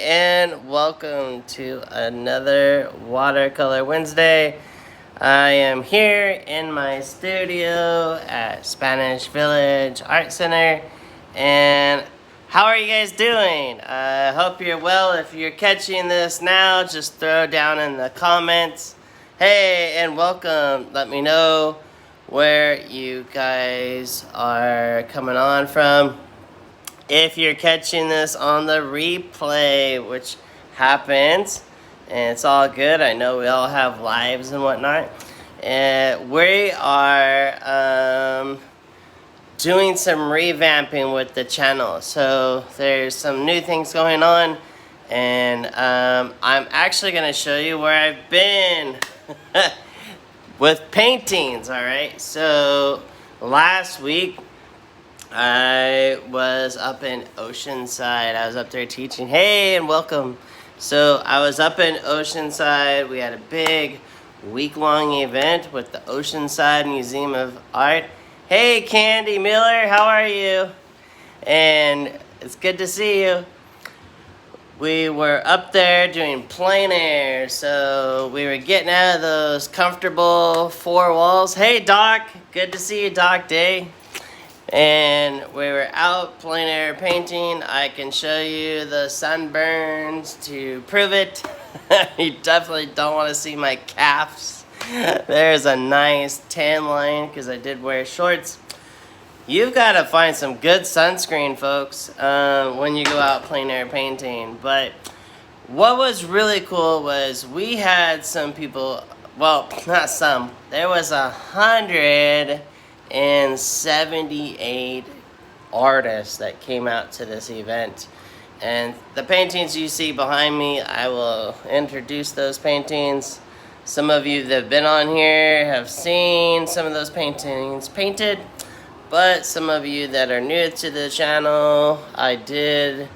and welcome to another Watercolor Wednesday. I am here in my studio at Spanish Village Art Center, and how are you guys doing? I hope you're well. If you're catching this now, just throw down in the comments, hey, and welcome. Let me know where you guys are coming on from. If you're catching this on the replay, which happens, and it's all good, I know we all have lives and whatnot, and we are doing some revamping with the channel. So there's some new things going on, and I'm actually going to show you where I've been with paintings. All right, so last week I was up in Oceanside. I was up there teaching. Hey, and welcome. So I was up in Oceanside. We had a big week-long event with the Oceanside Museum of Art. Hey, Candy Miller, how are you? And it's good to see you. We were up there doing plein air, so we were getting out of those comfortable four walls. Hey, Doc, good to see you, Doc Day. And we were out plein air painting. I can show you the sunburns to prove it. You definitely don't want to see my calves. There's a nice tan line because I did wear shorts. You've got to find some good sunscreen, folks, when you go out plein air painting. But what was really cool was we had some people, well, not some, there was 178 artists that came out to this event. And the paintings you see behind me, I will introduce those paintings. Some of you that have been on here have seen some of those paintings painted, but some of you that are new to the channel, I did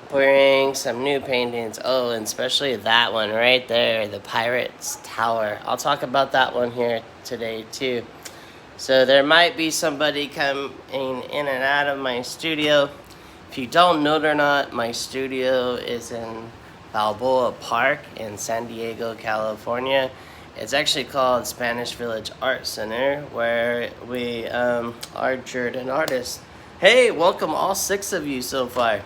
bring some new paintings. Oh, and especially that one right there, the Pirates Tower. I'll talk about that one here today too. So there might be somebody coming in and out of my studio. If you don't know it or not, my studio is in Balboa Park in San Diego, California. It's actually called Spanish Village Art Center, where we are Jordan artists. Hey, welcome all 6 of you so far.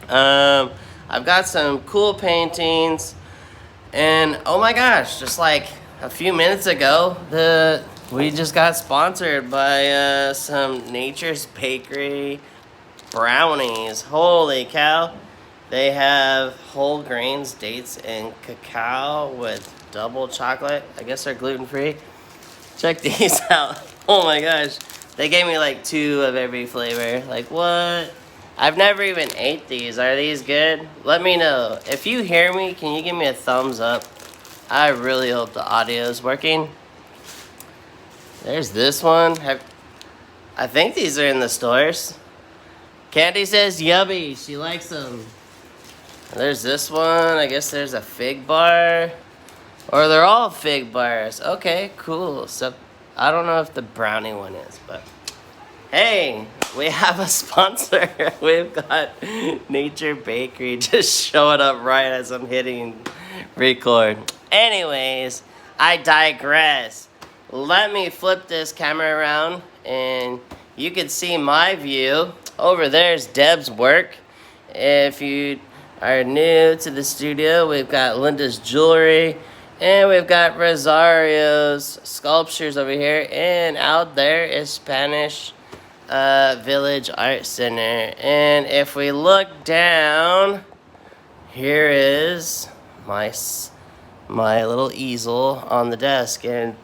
I've got some cool paintings, and oh my gosh, just like a few minutes ago, we just got sponsored by some Nature's Bakery brownies. Holy cow. They have whole grains, dates, and cacao with double chocolate. I guess they're gluten-free. Check these out. Oh my gosh. They gave me like 2 of every flavor. Like what? I've never even ate these. Are these good? Let me know. If you hear me, can you give me a thumbs up? I really hope the audio is working. There's this one. I think these are in the stores. Candy says yummy. She likes them. There's this one. I guess there's a fig bar. Or they're all fig bars. Okay, cool. So I don't know if the brownie one is, but hey, we have a sponsor. We've got Nature Bakery just showing up right as I'm hitting record. Anyways, I digress. Let me flip this camera around and you can see my view. Over there's Deb's work. If you are new to the studio, we've got Linda's jewelry and we've got Rosario's sculptures over here, and out there is Spanish Village Art Center. And if we look down, here is my little easel on the desk, and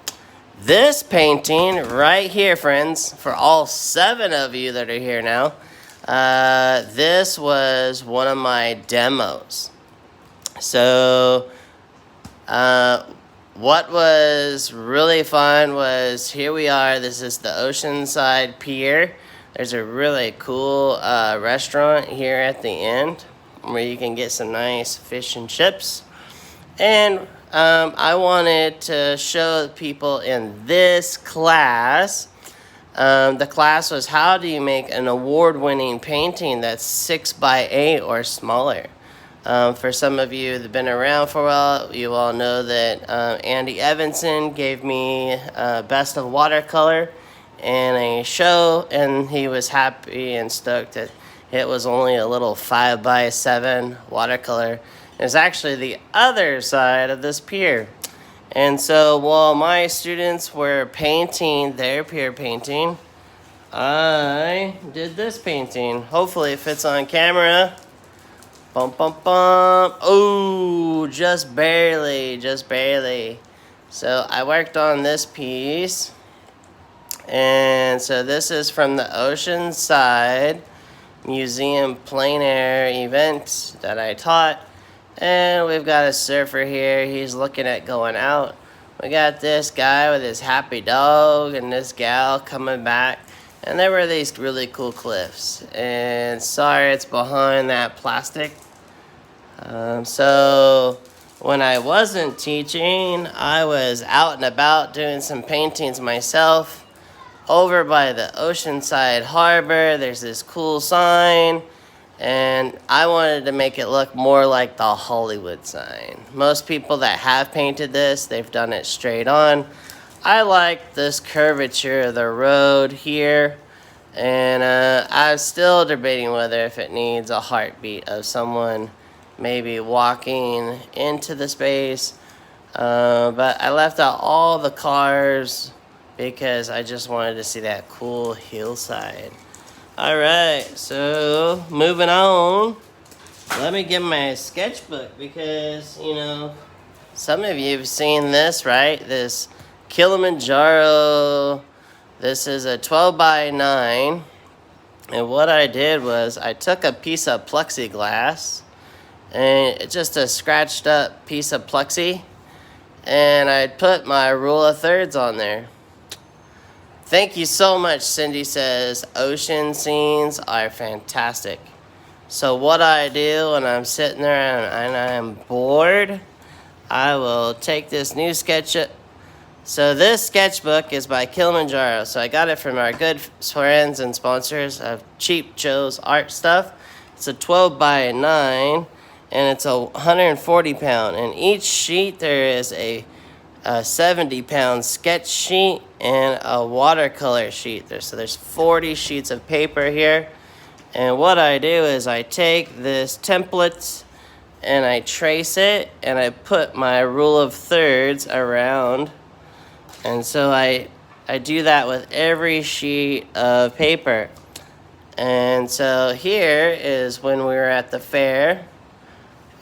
this painting right here, friends, for all 7 of you that are here now, this was one of my demos. So what was really fun was, here we are, this is the Oceanside Pier. There's a really cool restaurant here at the end where you can get some nice fish and chips. And I wanted to show people in this class, the class was how do you make an award-winning painting that's 6 by 8 or smaller. For some of you that have been around for a while, you all know that Andy Evanson gave me Best of Watercolor in a show, and he was happy and stoked that it was only a little 5x7 watercolor. It's actually the other side of this pier. And so while my students were painting their pier painting, I did this painting. Hopefully it fits on camera. Bum, bum, bum. Oh, just barely, just barely. So I worked on this piece. And so this is from the Oceanside Museum Plein Air event that I taught. And we've got a surfer here. He's looking at going out. We got this guy with his happy dog and this gal coming back. And there were these really cool cliffs. And sorry, it's behind that plastic. So when I wasn't teaching, I was out and about doing some paintings myself. Over by the Oceanside Harbor, there's this cool sign, and I wanted to make it look more like the Hollywood sign. Most people that have painted this, they've done it straight on. I like this curvature of the road here, and I'm still debating whether if it needs a heartbeat of someone maybe walking into the space, but I left out all the cars because I just wanted to see that cool hillside. All right, so moving on. Let me get my sketchbook because, you know, some of you have seen this, right? This Kilimanjaro. This is a 12x9. And what I did was I took a piece of plexiglass, and it's just a scratched up piece of plexi, and I put my rule of thirds on there. Thank you so much, Cindy says. Ocean scenes are fantastic. So what I do when I'm sitting there and I'm bored, I will take this new sketchbook. So this sketchbook is by Kilimanjaro. So I got it from our good friends and sponsors of Cheap Joe's Art Stuff. It's a 12x9, and it's a 140 pound. And each sheet there is a 70-pound sketch sheet and a watercolor sheet. So there's 40 sheets of paper here. And what I do is I take this template and I trace it and I put my rule of thirds around. And so I do that with every sheet of paper. And so here is when we were at the fair,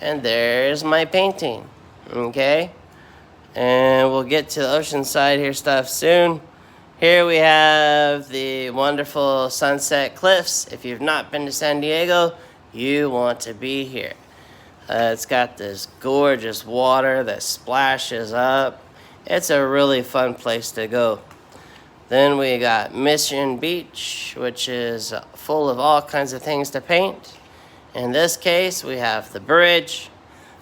and there's my painting, okay? And we'll get to the Oceanside here stuff soon. Here we have the wonderful Sunset Cliffs. If you've not been to San Diego, you want to be here. It's got this gorgeous water that splashes up. It's a really fun place to go. Then we got Mission Beach, which is full of all kinds of things to paint. In this case, we have the bridge.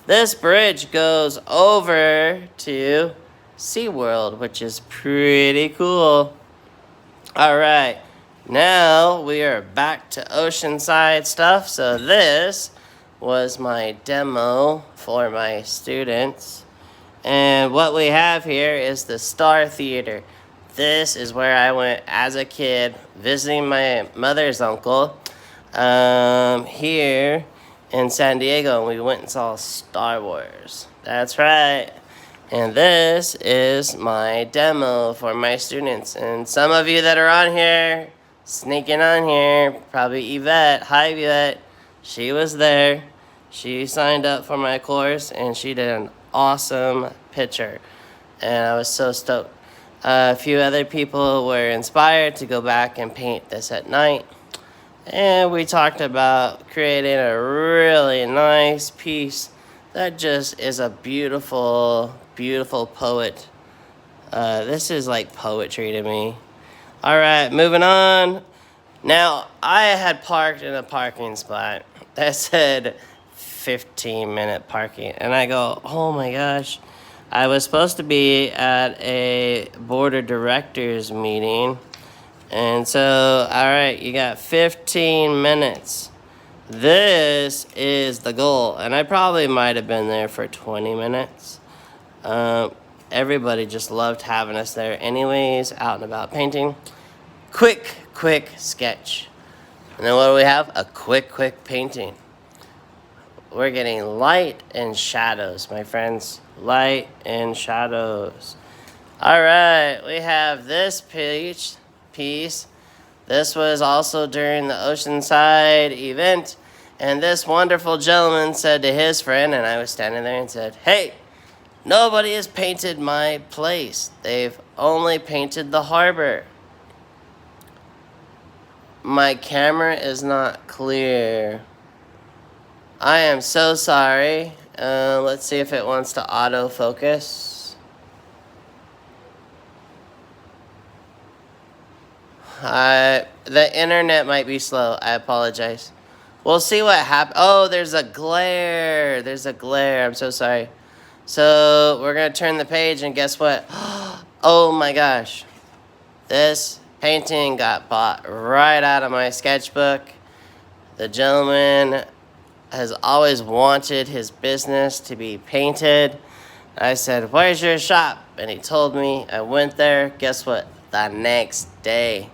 This bridge goes over to SeaWorld, which is pretty cool. All right, now we are back to Oceanside stuff. So this was my demo for my students. And what we have here is the Star Theater. This is where I went as a kid visiting my mother's uncle here in San Diego, and we went and saw Star Wars. That's right. And this is my demo for my students. And some of you that are on here, sneaking on here, probably Yvette. Hi, Yvette. She was there. She signed up for my course, and she did an awesome picture. And I was so stoked. A few other people were inspired to go back and paint this at night. And we talked about creating a really nice piece that just is a beautiful, beautiful poet. This is like poetry to me. All right, moving on. Now, I had parked in a parking spot that said 15-minute parking. And I go, oh my gosh. I was supposed to be at a board of directors meeting. And so, all right, you got 15 minutes. This is the goal, and I probably might have been there for 20 minutes. Everybody just loved having us there anyways, out and about painting. Quick sketch. And then what do we have? A quick painting. We're getting light and shadows, my friends. Light and shadows. All right, we have this piece. This was also during the Oceanside event. And this wonderful gentleman said to his friend, and I was standing there and said, "Hey, nobody has painted my place. They've only painted the harbor." My camera is not clear. I am so sorry. Let's see if it wants to autofocus. The internet might be slow. I apologize. We'll see what happens. Oh, there's a glare. There's a glare. I'm so sorry. So we're going to turn the page, and guess what? Oh my gosh. This painting got bought right out of my sketchbook. The gentleman has always wanted his business to be painted. I said, "Where's your shop?" And he told me. I went there. Guess what? The next day.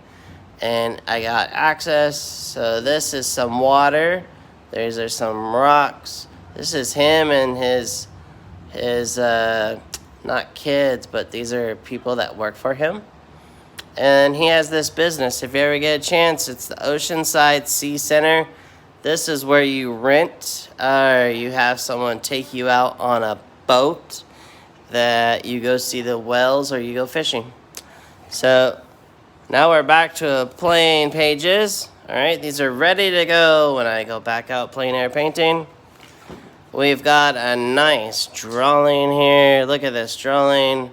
And I got access. So this is some water. These are some rocks. This is him and his not kids, but these are people that work for him. And he has this business. If you ever get a chance, it's the Oceanside Sea Center. This is where you rent, or you have someone take you out on a boat that you go see the whales or you go fishing. So now we're back to plain pages. All right, these are ready to go when I go back out plein air painting. We've got a nice drawing here. Look at this drawing.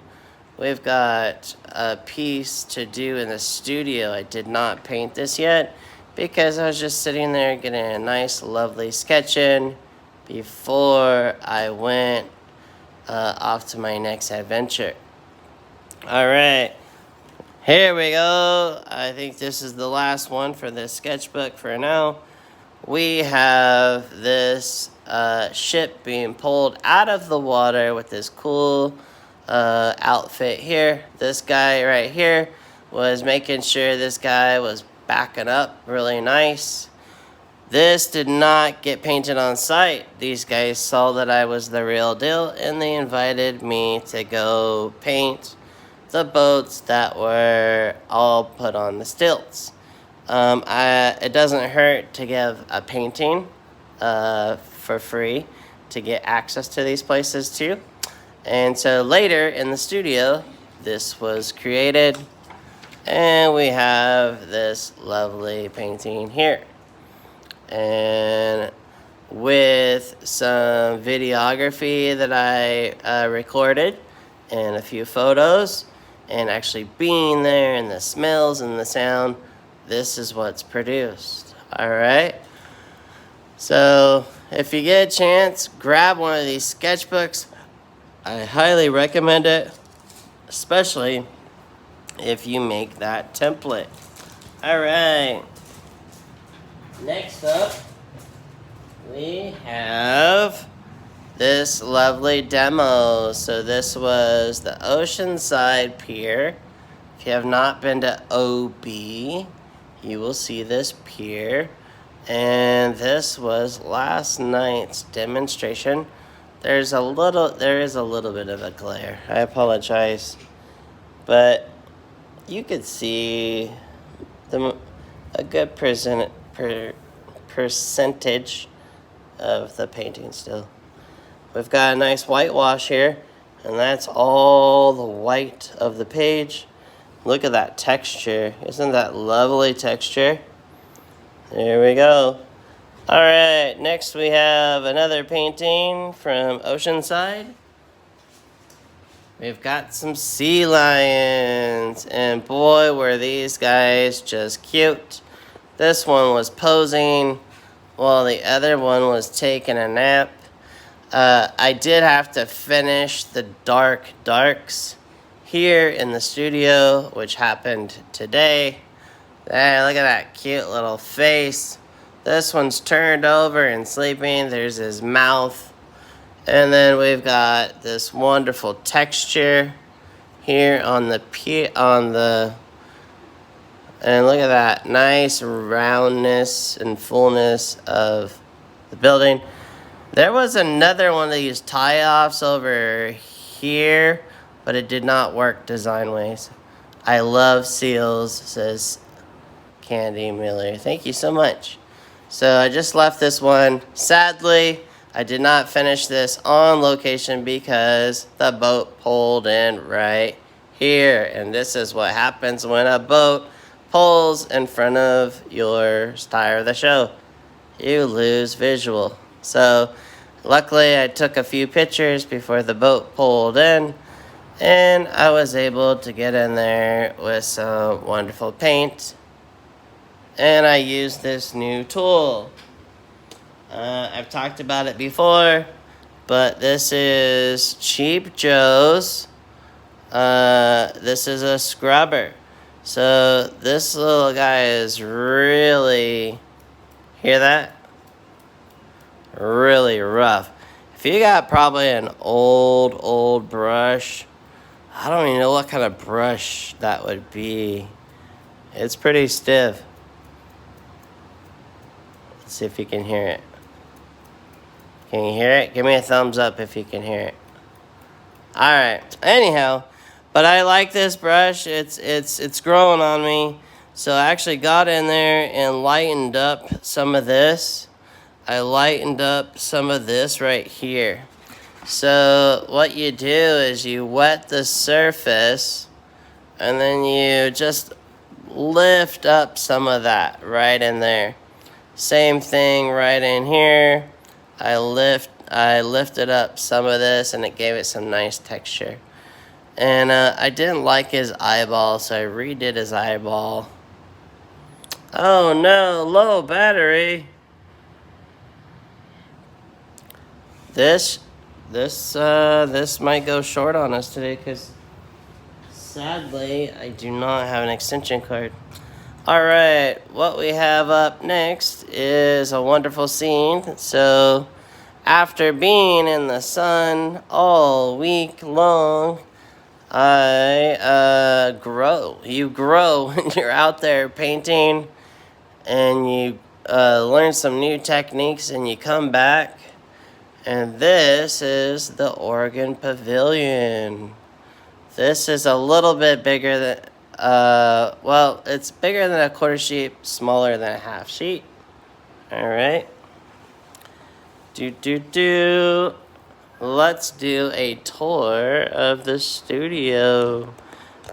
We've got a piece to do in the studio. I did not paint this yet because I was just sitting there getting a nice, lovely sketch in before I went off to my next adventure. All right. Here we go. I think this is the last one for this sketchbook for now. We have this ship being pulled out of the water with this cool outfit here. This guy right here was making sure this guy was backing up really nice. This did not get painted on site. These guys saw that I was the real deal, and they invited me to go paint the boats that were all put on the stilts. It doesn't hurt to give a painting for free to get access to these places too. And so later in the studio, this was created, and we have this lovely painting here. And with some videography that I recorded and a few photos, and actually being there and the smells and the sound, this is what's produced. All right. So if you get a chance, grab one of these sketchbooks. I highly recommend it, especially if you make that template. All right. Next up, we have this lovely demo. So this was the Oceanside Pier. If you have not been to OB, you will see this pier. And this was last night's demonstration. There is a little bit of a glare. I apologize. But you could see a good percentage of the painting still. We've got a nice whitewash here, and that's all the white of the page. Look at that texture. Isn't that lovely texture? There we go. All right, next we have another painting from Oceanside. We've got some sea lions, and boy, were these guys just cute. This one was posing while the other one was taking a nap. I did have to finish the darks here in the studio, which happened today. There, look at that cute little face. This one's turned over and sleeping. There's his mouth. And then we've got this wonderful texture here on the and look at that nice roundness and fullness of the building. There was another one of these tie-offs over here, but it did not work design-wise. I love seals, says Candy Miller. Thank you so much. So I just left this one. Sadly, I did not finish this on location because the boat pulled in right here. And this is what happens when a boat pulls in front of your star of the show. You lose visual. So luckily I took a few pictures before the boat pulled in, and I was able to get in there with some wonderful paint. And I used this new tool. I've talked about it before, but this is Cheap Joe's. This is a scrubber. So this little guy is really, hear that? Really rough. If you got probably an old brush, I don't even know what kind of brush that would be. It's pretty stiff. Let's see if you can hear it. Can you hear it? Give me a thumbs up if you can hear it. Alright, anyhow, but I like this brush. It's growing on me. So I actually got in there and lightened up some of this. I lightened up some of this right here. So what you do is you wet the surface and then you just lift up some of that right in there. Same thing right in here. I lifted up some of this and it gave it some nice texture. And I didn't like his eyeball, so I redid his eyeball. Oh no, low battery. This might go short on us today because sadly I do not have an extension cord. Alright, what we have up next is a wonderful scene. So after being in the sun all week long, I grow. You grow when you're out there painting, and you learn some new techniques, and you come back. And this is the Oregon Pavilion. This is a little bit bigger than, well, it's bigger than a quarter sheet, smaller than a half sheet. All right. Let's do a tour of the studio.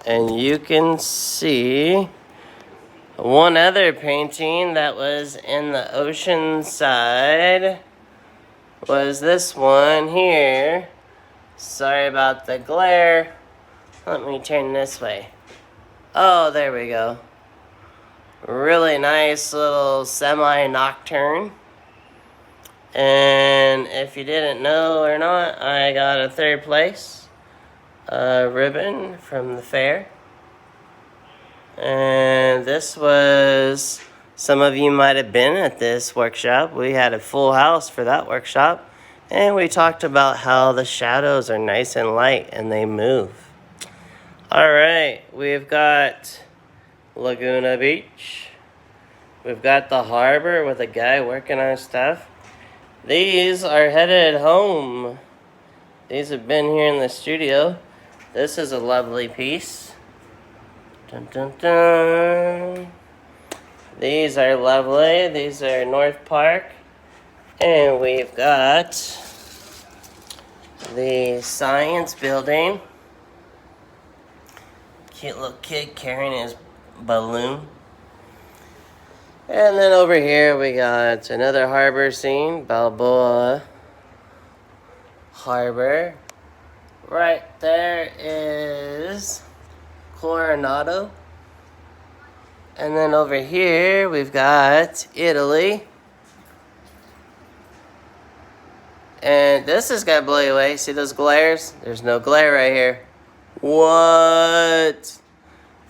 And you can see one other painting that was in the ocean side was this one here. Sorry about the glare. Let me turn this way. Oh, there we go. Really nice little semi-nocturne. And if you didn't know or not, I got a third place ribbon from the fair. And this was, some of you might have been at this workshop. We had a full house for that workshop. And we talked about how the shadows are nice and light and they move. Alright, we've got Laguna Beach. We've got the harbor with a guy working on stuff. These are headed home. These have been here in the studio. This is a lovely piece. Dun, dun, dun. These are lovely. These are North Park. And we've got the science building. Cute little kid carrying his balloon. And then over here we got another harbor scene, Balboa Harbor. Right there is Coronado. And then over here we've got Italy. And this is gonna blow you away. See those glares? There's no glare right here. What?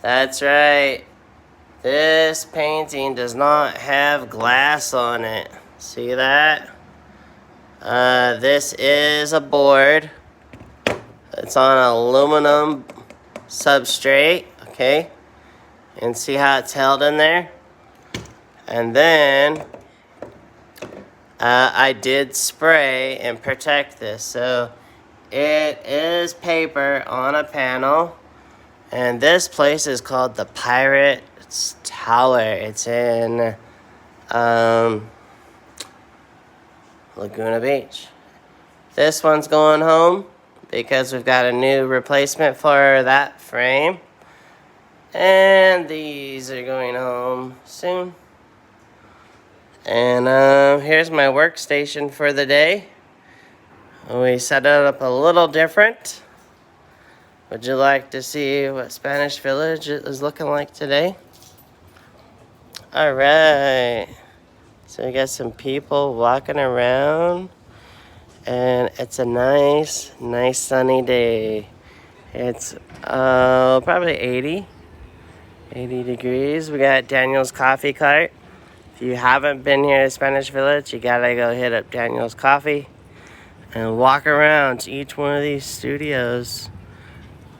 That's right. This painting does not have glass on it. See that? This is a board. It's on aluminum substrate, okay? And see how it's held in there? And then I did spray and protect this. So it is paper on a panel. And this place is called the Pirate's Tower. It's in Laguna Beach. This one's going home because we've got a new replacement for that frame. And these are going home soon. And here's my workstation for the day. We set it up a little different. Would you like to see what Spanish Village is looking like today? All right. So we got some people walking around. And it's a nice sunny day. It's probably 80 degrees. We got Daniel's Coffee Cart. If you haven't been here to Spanish Village, you gotta go hit up Daniel's Coffee and walk around to each one of these studios.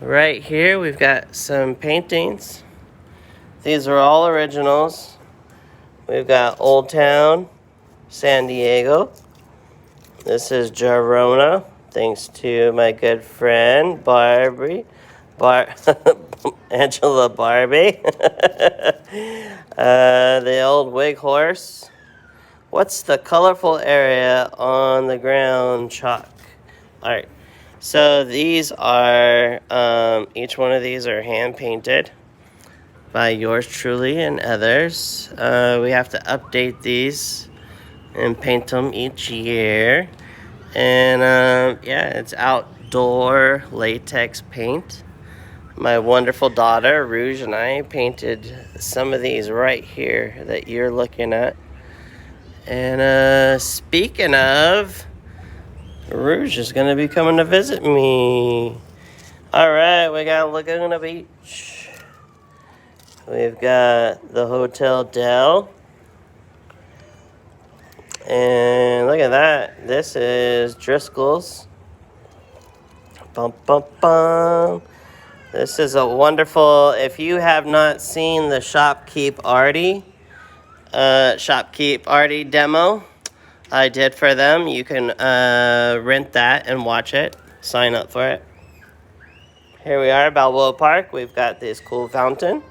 Right here, we've got some paintings. These are all originals. We've got Old Town, San Diego. This is Girona, thanks to my good friend Angela Barbie. The old wig horse. What's the colorful area on the ground? Chalk. All right. So these are, each one of these are hand painted by yours truly and others. We have to update these and paint them each year. And yeah, it's outdoor latex paint. My wonderful daughter, Rouge, and I painted some of these right here that you're looking at. And speaking of, Rouge is going to be coming to visit me. All right, we got Laguna Beach. We've got the Hotel Del. And look at that. This is Driscoll's. Bum, bum, bum. This is a wonderful, if you have not seen the Shopkeep Arty demo I did for them, you can rent that and watch it. Sign up for it. Here we are, Balboa Park. We've got this cool fountain.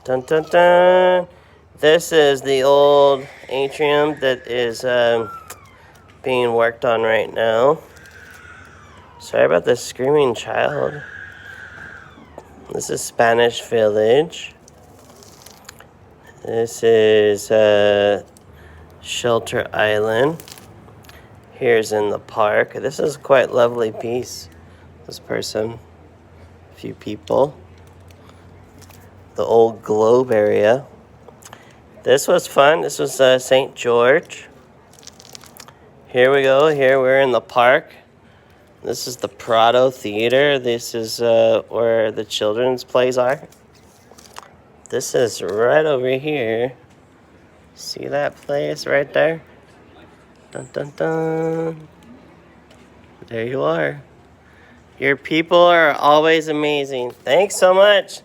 Dun, dun, dun. This is the old atrium that is being worked on right now. Sorry about the screaming child. This is Spanish Village. This is Shelter Island. Here's in the park. This is quite lovely piece. This person, a few people. The old Globe area. This was fun. This was St. George. Here we go. Here we're in the park. This is the Prado Theater. This is where the children's plays are. This is right over here. See that place right there? Dun, dun, dun. There you are. Your people are always amazing. Thanks so much.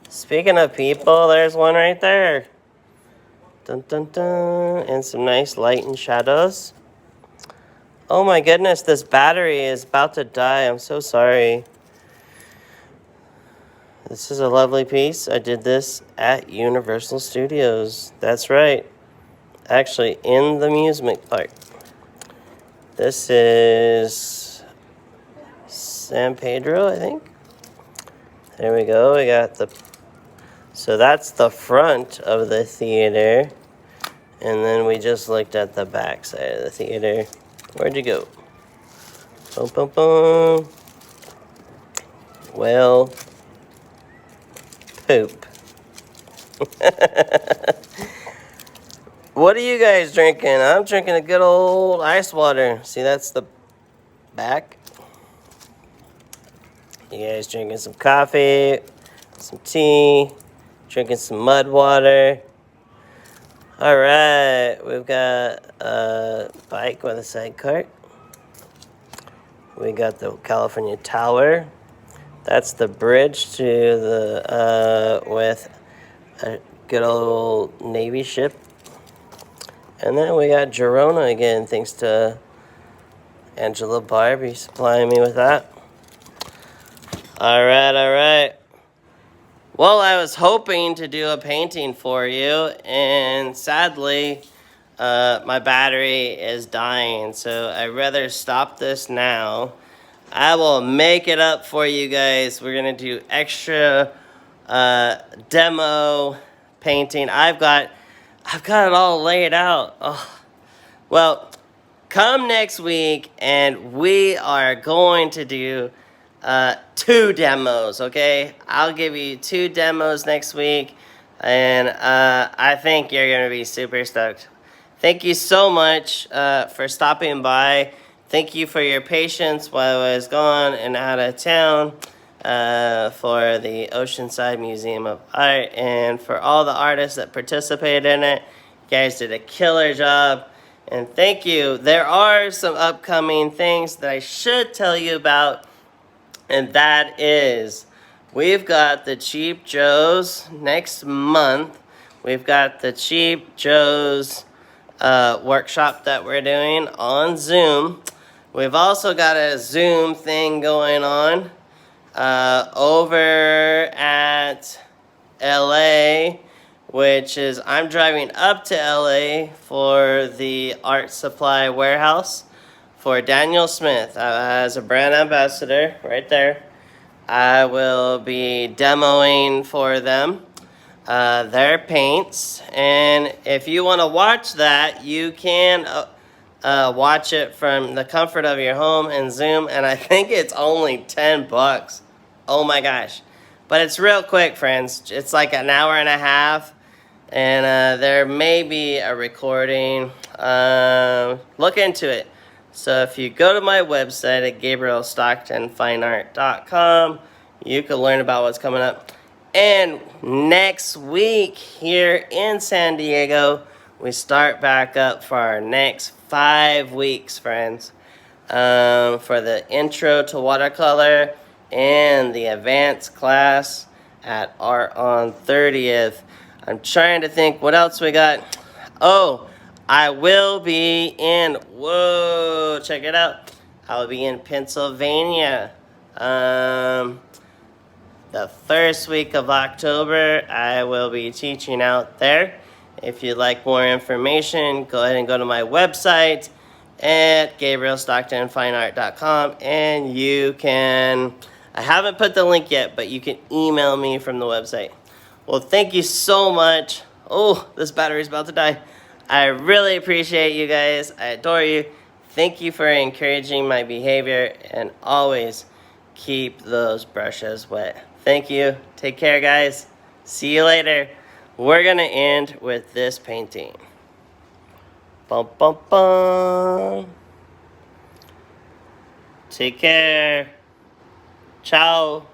Speaking of people, there's one right there. Dun, dun, dun. And some nice light and shadows. Oh my goodness, this battery is about to die. I'm so sorry. This is a lovely piece. I did this at Universal Studios. That's right. Actually, in the amusement park. This is San Pedro, I think. There we go. We got the... So that's the front of the theater. And then we just looked at the back side of the theater. Where'd you go? Boom, boom, boom. Well, poop. What are you guys drinking? I'm drinking a good old ice water. See, that's the back. You guys drinking some coffee, some tea, Drinking some mud water. All right, we've got a bike with a side cart. We got the California Tower. That's the bridge to the with a good old Navy ship. And then we got Girona again, thanks to Angela Barbie supplying me with that. All right. Well, I was hoping to do a painting for you, and sadly, my battery is dying, so I'd rather stop this now. I will make it up for you guys. We're gonna do extra demo painting. I've got it all laid out. Oh. Well, come next week, and we are going to do 2 demos, okay? I'll give you 2 demos next week, and I think you're going to be super stoked. Thank you so much for stopping by. Thank you for your patience while I was gone and out of town for the Oceanside Museum of Art, and for all the artists that participated in it. You guys did a killer job. And thank you. There are some upcoming things that I should tell you about, and that is, we've got the Cheap Joe's next month. We've got the Cheap Joe's workshop that we're doing on Zoom. We've also got a Zoom thing going on over at LA, which is, I'm driving up to LA for the art supply warehouse for Daniel Smith as a brand ambassador right there. I will be demoing for them their paints, and if you want to watch that, you can watch it from the comfort of your home and Zoom, and I think it's only $10. Oh my gosh. But it's real quick, friends. It's like an hour and a half. And there may be a recording. Look into it. So if you go to my website at gabrielstocktonfineart.com, you can learn about what's coming up. And next week here in San Diego, we start back up for our next 5 weeks, friends. For the intro to watercolor and the advanced class at Art on 30th. I'm trying to think what else we got. Oh, I will be in, whoa, check it out. I will be in Pennsylvania. The first week of October, I will be teaching out there. If you'd like more information, go ahead and go to my website at gabrielstocktonfineart.com, and you can, I haven't put the link yet, but you can email me from the website. Well, thank you so much. Oh, this battery's about to die. I really appreciate you guys. I adore you. Thank you for encouraging my behavior, and always keep those brushes wet. Thank you. Take care, guys. See you later. We're going to end with this painting. Bum, bum, bum. Take care. Ciao.